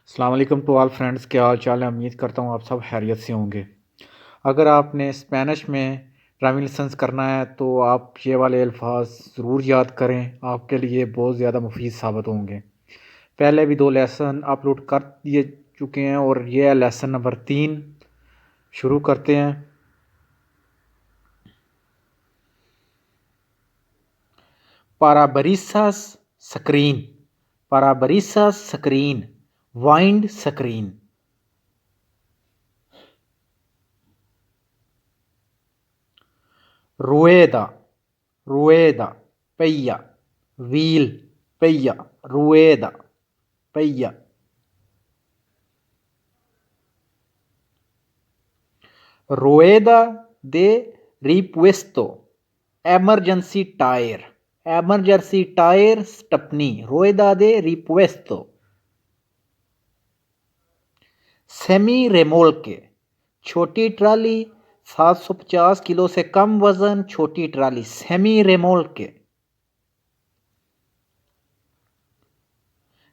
अस्सलाम वालेकुम to all friends, क्या हाल चाल है। उम्मीद करता हूँ आप सब खैरियत से होंगे। अगर आपने स्पेनिश में ड्राइविंग लाइसेंस करना है तो आप ये वाले अल्फाज ज़रूर याद करें, आपके लिए बहुत ज़्यादा मुफीद साबित होंगे। पहले भी 2 लेसन अपलोड कर दिए चुके हैं और ये है लेसन नंबर 3। शुरू करते हैं। पाराबरिसास स्क्रीन, पाराबरिसास स्क्रीन, वाइंड स्क्रीन। रुएदा, rueda, पहिया, व्हील, पहिया, rueda, पहिया। rueda de repuesto, emergency tyre, emergency tyre stepney, rueda de repuesto। सेमी रेमोल्के, छोटी ट्राली, 750 किलो से कम वजन छोटी ट्राली, सेमी रेमोल्के।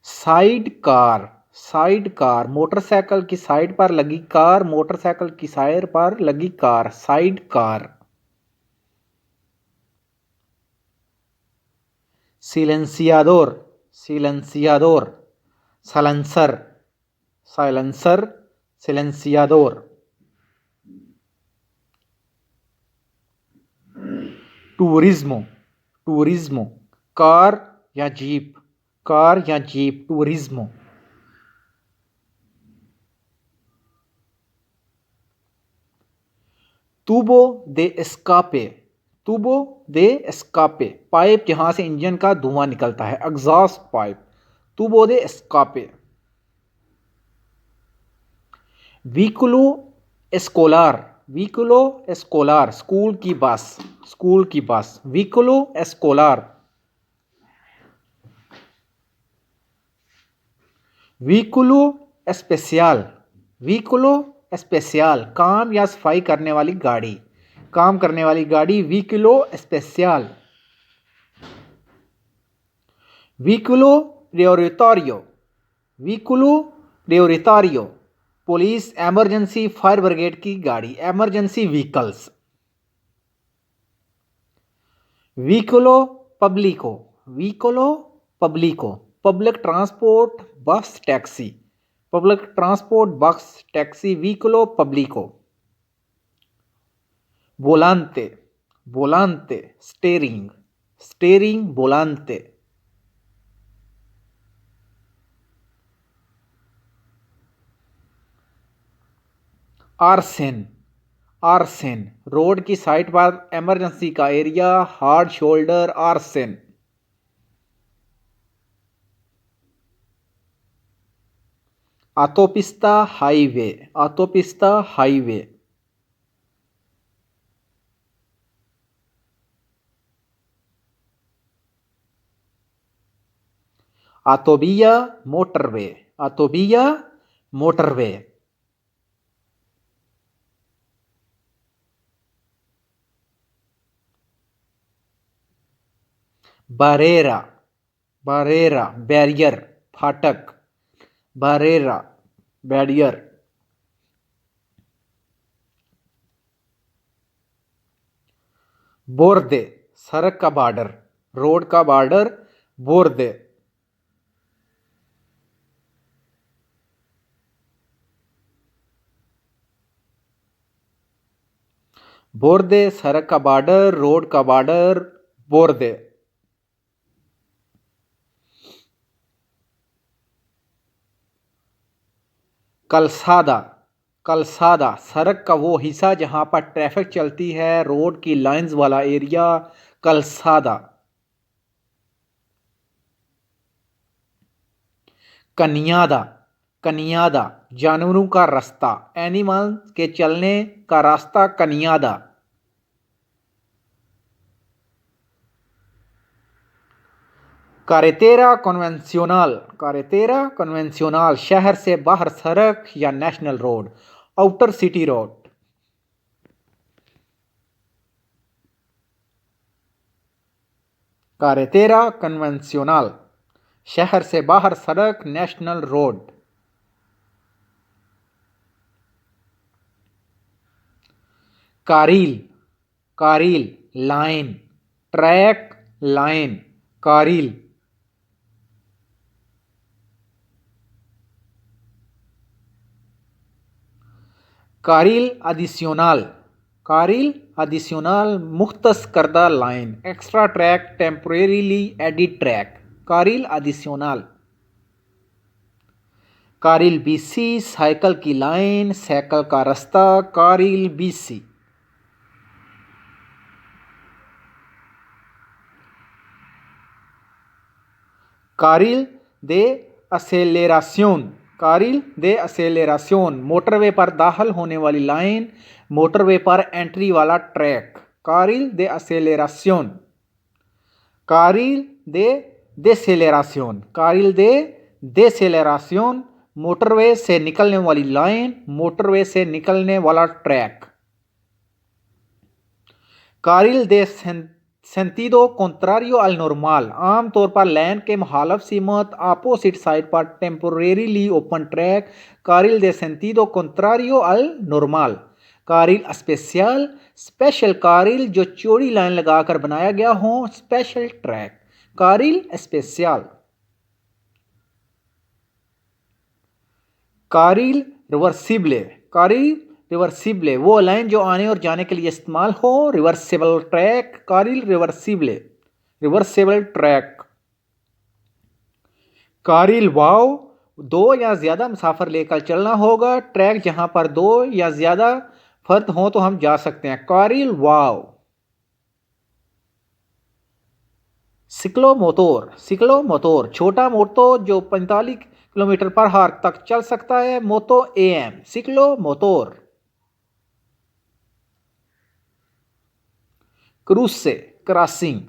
Side car, side car, motorcycle की साइड पर लगी कार, मोटरसाइकिल की साइड पर लगी कार, साइड कार। सिलेंसियाडोर, सिलेंसियाडोर, साइलेंसर, साइलेंसर, सिलेंसियाडोर। टूरिज्मो, टूरिज्मो, कार या जीप, कार या जीप, टूरिज्मो। तुबो दे एस्कापे, तुबो दे एस्कापे, पाइप जहां से इंजन का धुआं निकलता है, एग्जॉस्ट पाइप, तुबो दे एस्कापे। व्हीकुलो एस्कोलार, व्हीकुलो एस्कोलार, स्कूल की बस, स्कूल की बस, व्हीकुलो एस्कोलार। व्हीकुलो एस्पेसियल, व्हीकुलो एस्पेसियल, काम या सफाई करने वाली गाड़ी, काम करने वाली गाड़ी, व्हीकुलो एस्पेसियल। व्हीकुलो प्रियोरिटारियो, व्हीकुलो प्रियोरिटारियो, पुलिस एमरजेंसी फायर ब्रिगेड की गाड़ी, एमरजेंसी व्हीकल्स। व्हीकुलो पब्लिको, व्हीकुलो पब्लिको, public transport bus taxi, public transport bus taxi, व्हीकुलो पब्लिको। वोलांते, वोलांते, स्टेरिंग, स्टेरिंग, वोलांते। आर्सेन, आर्सेन, रोड की साइड पर इमरजेंसी का एरिया, हार्ड शोल्डर, आर्सेन। ऑटोपिस्ता हाईवे, ऑटोपिस्ता हाईवे। ऑटोबिया मोटरवे, ऑटोबिया मोटरवे। बारेरा, बारेरा, बैरियर, फाटक, बारेरा, बैरियर। बोर्दे, सड़क का बॉर्डर, रोड का बॉर्डर, बोर्दे। बोर्दे, सड़क का बॉर्डर, रोड का बॉर्डर, बोर्दे। कलसादा, कलसादा, सड़क का वो हिस्सा जहां पर ट्रैफिक चलती है, रोड की लाइंस वाला एरिया, कलसादा। कनियादा, कनियादा, जानवरों का रास्ता, एनिमल के चलने का रास्ता, कनियादा। कारेतेरा कन्वेंशनल, कारेतेरा कन्वेंशनल, शहर से बाहर सड़क या national road, outer city road. कारेतेरा कन्वेंशनल, शहर से बाहर सड़क, नेशनल रोड। कारिल, कारिल लाइन, ट्रैक लाइन, कारिल। कारिल adicional, कारिल adicional मुख्तस करदा line, extra track, temporarily added track, कारिल adicional। कारिल बीसी साइकिल की लाइन, साइकिल का रास्ता, कारिल बीसी। कारिल दे असेलेरासियोन, कारिल दे असेलेरासियोन मोटरवे पर दाखिल होने वाली लाइन, मोटरवे पर एंट्री वाला ट्रैक, कारिल दे असेलेरासियोन। कारिल दे देसेलेरासियोन, कारिल दे देसेलेरासियोन मोटरवे से निकलने वाली लाइन, मोटरवे से निकलने वाला ट्रैक। कारिल दे सेंटिडो कॉन्ट्रारियो अल नॉर्मल, आमतौर पर लाइन के मुखालफ सीमत अपोजिट साइड पर टेम्पोरेरीली ओपन ट्रैक, कारिल दे सेंटिडो कॉन्ट्रारियो अल नॉर्मल। कारिल स्पेशल, स्पेशल कारिल जो चौड़ी लाइन लगाकर बनाया गया हो, स्पेशल ट्रैक, कारिल स्पेशल। कारिल रिवर्सिबले, कारिल रिवर्सिबले वो लाइन जो आने और जाने के लिए इस्तेमाल हो, रिवर्सिबल ट्रैक, कारिल रिवर्सिबले, रिवर्सिबल ट्रैक। कारिल वाव, दो या ज्यादा मुसाफिर लेकर चलना होगा, ट्रैक जहां पर दो या ज्यादा फर्द हो तो हम जा सकते हैं, कारिल वाव। सिक्लोमोटोर, सिक्लोमोटोर छोटा मोटो जो 45 किलोमीटर पर हार तक चल सकता है, मोतो एएम, सिक्लोमोटोर। क्रूज से क्रॉसिंग,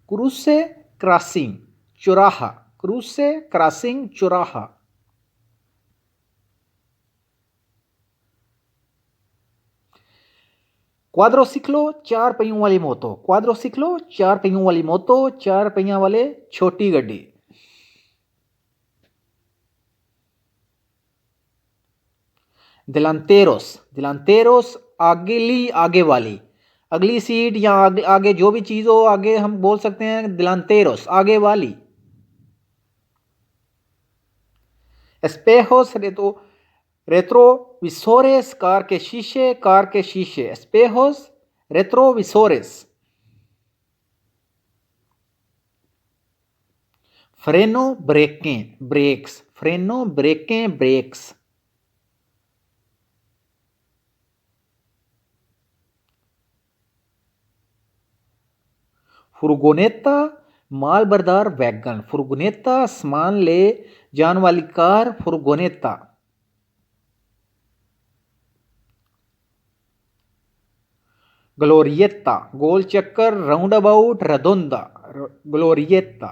क्रूज से क्रॉसिंग, चौराहा, क्रूज से क्रॉसिंग, चौराहा। क्वाड्रोसिक्लो चार पहियों वाली मोतो, क्वाड्रोसिक्लो चार पहियों वाली मोतो, चार पहिया वाले छोटी गड्डी। दिलांतेरोस, दिलांतेरोस अगली, आगे वाली, अगली सीट या आगे, आगे जो भी चीज हो आगे हम बोल सकते हैं दिलांतेरोस, आगे वाली। एस्पेहोस रेतो, रेट्रोविसोरेस कार के शीशे, कार के शीशे, एस्पेहोस रेट्रोविसोरेस। फ्रेनो ब्रेकें, ब्रेक्स, फ्रेनो ब्रेकें, ब्रेक्स। फुरगोनेता माल बरदार वैगन, फुरगोनेता सामान ले जाने वाली कार, फुरगोनेता। ग्लोरियता गोल चक्कर, राउंड अबाउट, रदोंदा, ग्लोरियता।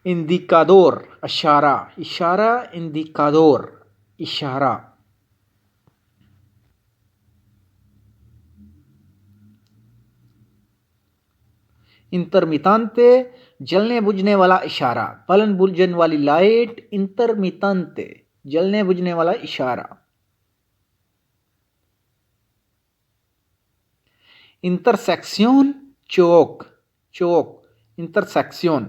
इंडिकाडोर इशारा, इशारा, इंडिकाडोर इशारा। इंटरमितांते जलने बुझने वाला इशारा, पलन बुझन वाली लाइट, इंटरमितांते जलने बुझने वाला इशारा। इंटरसेक्शन चौक, चौक, इंटरसेक्शन।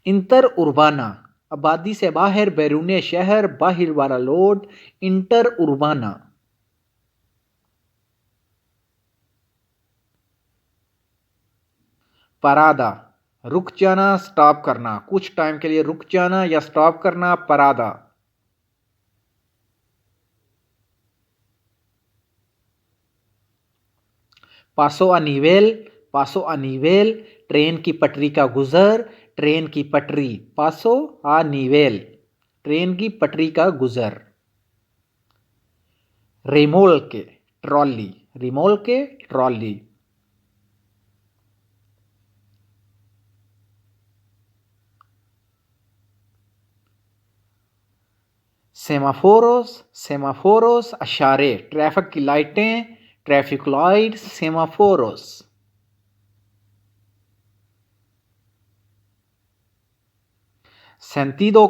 इंटर उर्बाना आबादी से बाहर, बैरून शहर, बाहर वाला लोड, इंटर उर्बाना। परादा रुक जाना, स्टॉप करना, कुछ टाइम के लिए रुक जाना या स्टॉप करना, परादा। पासो आ निवेल, पासो आ निवेल ट्रेन की पटरी का गुजर, ट्रेन की पटरी, पासो आ निवेल ट्रेन की पटरी का गुजर। रिमोल के ट्रॉली, रिमोल के ट्रॉली। सेमाफोरोस, सेमाफोरोस अशारे, ट्रैफिक की लाइटें, ट्रैफिक लाइट, सेमाफोरोस। सेंतीदो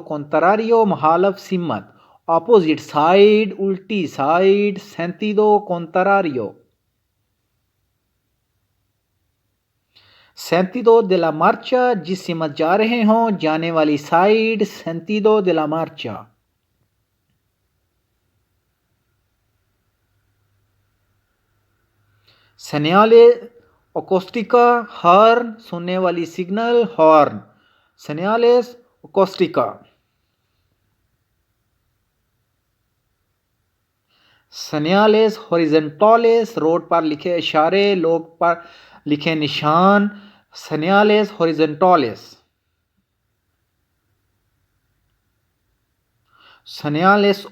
कॉन्ट्रारियो मुखालिफ सिमत, ऑपोजिट साइड, उल्टी साइड, सेंतीदो कॉन्ट्रारियो। सेंतीदो de la marcha, जिस सिमत जा रहे हों, जाने वाली साइड, सेंतीदो de la marcha। सेनियाले ओकोस्टिका, हॉर्न, सुनने वाली सिग्नल, हॉर्न, सेनियालेस ओकोस्टिका। सेनियालेस हॉरिजेंटales, रोड पर लिखे इशारे, लोग पर लिखे निशान, सेनियालेस हॉरिजेंटales। सेनियालेस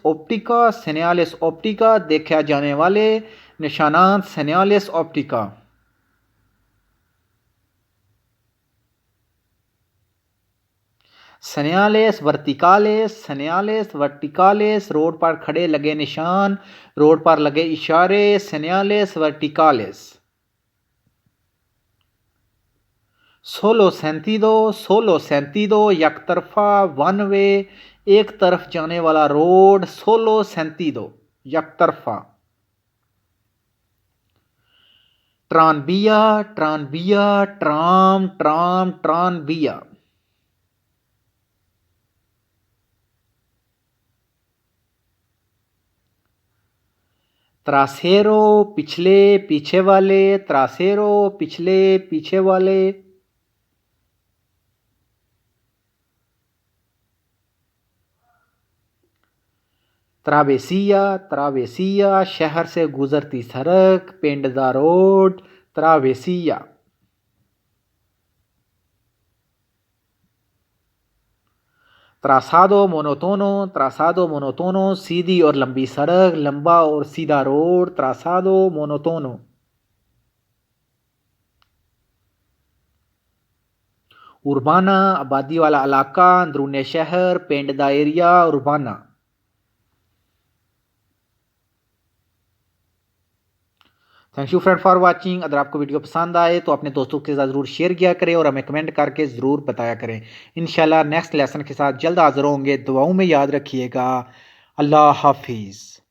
ऑप्टिका, देखा जाने वाले निशानात, सेनियालेस ऑप्टिका। सेनियालेस वर्टिकालेस, रोड पर खड़े लगे निशान, रोड पर लगे इशारे, सेनियालेस वर्टिकालेस। सोलो सेंतीदो, एक तरफा, वन वे, एक तरफ जाने वाला रोड, सोलो सेंतीदो, एक तरफा। ट्रानबिया, ट्रानबिया। त्रासेरो, पिछले, पीछे वाले, त्रासेरो, पिछले, पीछे वाले। त्रावेसिया, शहर से गुजरती सड़क, पेंडदा रोड, त्रावेसिया। त्रासादो मोनोटोनो, सीधी और लंबी सड़क, लंबा और सीधा रोड, त्रासादो मोनोटोनो। उर्बाना, आबादी वाला इलाका, अंदरूनी शहर, पेंडदा एरिया, उर्बाना। Thank you friend for watching. अगर आपको वीडियो पसंद आए तो अपने दोस्तों के साथ ज़रूर शेयर किया करें और हमें कमेंट करके ज़रूर बताया करें। इंशाल्लाह नेक्स्ट लेसन के साथ जल्द हाजिर होंगे। दुआओं में याद रखिएगा। अल्लाह हाफिज़।